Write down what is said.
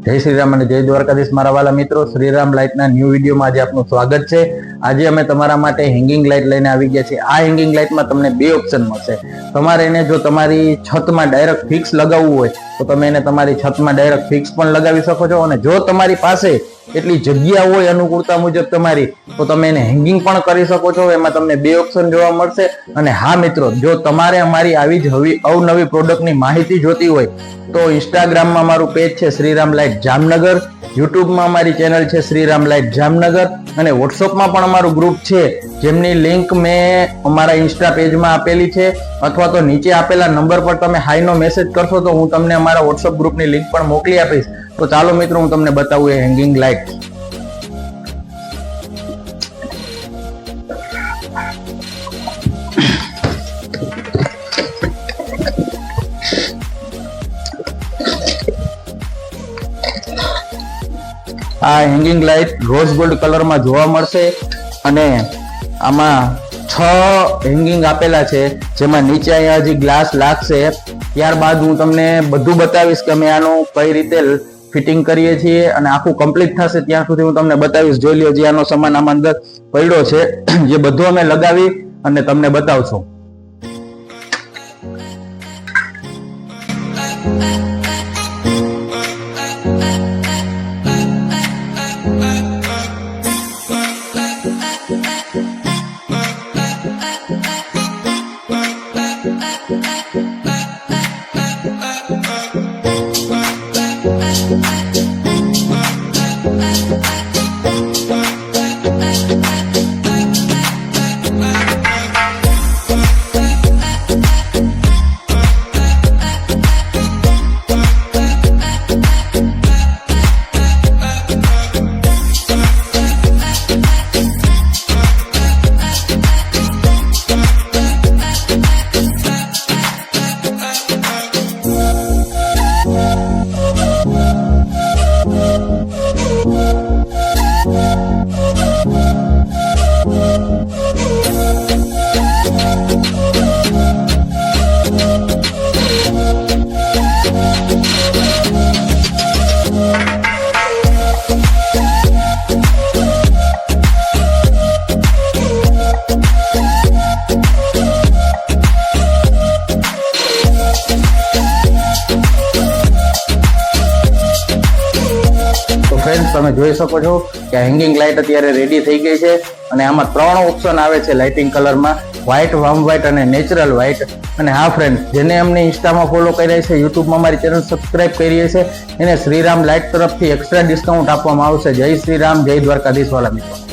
જય શ્રી રામ અને જય દ્વારકાધીશ મારા વાલા મિત્રો, શ્રીરામ લાઇટના ન્યૂ વિડીયોમાં આજે આપનું સ્વાગત છે। આજે અમે તમારા માટે હેંગિંગ લાઇટ લઈને આવી ગયા છીએ। આ હેંગિંગ લાઇટમાં તમને બે ઓપ્શન મળશે। તમારે એને જો તમારી છતમાં ડાયરેક્ટ ફિક્સ લગાવવું હોય તો તમે એને તમારી છતમાં ડાયરેક્ટ ફિક્સ પણ લગાવી શકો છો, અને જો તમારી પાસે એટલી જગ્યા હોય અનુકૂળતા મુજબ તમારી, તો તમે એને હેંગિંગ પણ કરી શકો છો। એમાં તમને બે ઓપ્શન જોવા મળશે। અને હા મિત્રો, જો તમારે અમારી આવી જ અવનવી પ્રોડક્ટની માહિતી જોતી હોય તો ઇન્સ્ટાગ્રામમાં મારું પેજ છે શ્રીરામ લાઇટ જામનગર, યુટ્યુબમાં અમારી ચેનલ છે શ્રીરામ લાઇટ જામનગર, અને વોટ્સઅપમાં પણ અમારું ગ્રુપ છે જેમની લિંક મેં અમારા ઇન્સ્ટા પેજમાં આપેલી છે, અથવા તો નીચે આપેલા નંબર પર તમે હાઈનો મેસેજ કરશો તો હું તમને અમારા વોટ્સઅપ ગ્રુપની લિંક પણ મોકલી આપીશ। તો ચાલો મિત્રો, હું તમને બતાવું એ હેંગિંગ લાઇટ। આ હેંગિંગ લાઇટ રોઝ ગોલ્ડ કલરમાં જોવા મળશે, અને આમાં 6 હેંગિંગ આપેલા છે, જેમાં નીચે અહીંયા હજી ગ્લાસ લાગશે। ત્યારબાદ હું તમને બધું બતાવીશ કે અમે આનું કઈ રીતે ફિટિંગ કરીએ છીએ, અને આખું કમ્પ્લીટ થશે ત્યાં સુધી હું તમને બતાવીશ। જોઈ લો, જે આનો સામાન આમાં અંદર પડ્યો છે, જે બધું અમે લગાવી અને તમને બતાવશું। તમે જોઈ શકો છો કે હેંગિંગ લાઇટ અત્યારે રેડી થઈ ગઈ છે, અને આમાં 3 ઓપ્શન આવે છે લાઇટિંગ કલરમાં: વ્હાઇટ, વાર્મ વ્હાઇટ અને નેચરલ વ્હાઇટ। અને હા ફ્રેન્ડ, જેને અમને ઇન્સ્ટામાં ફોલો કર્યા છે, યુટ્યુબમાં અમારી ચેનલ સબસ્ક્રાઇબ કરી છે, એને શ્રીરામ લાઇટ તરફથી એક્સ્ટ્રા ડિસ્કાઉન્ટ આપવામાં આવશે। જય શ્રી રામ, જય દ્વારકાધીશ વાલા મિત્રો।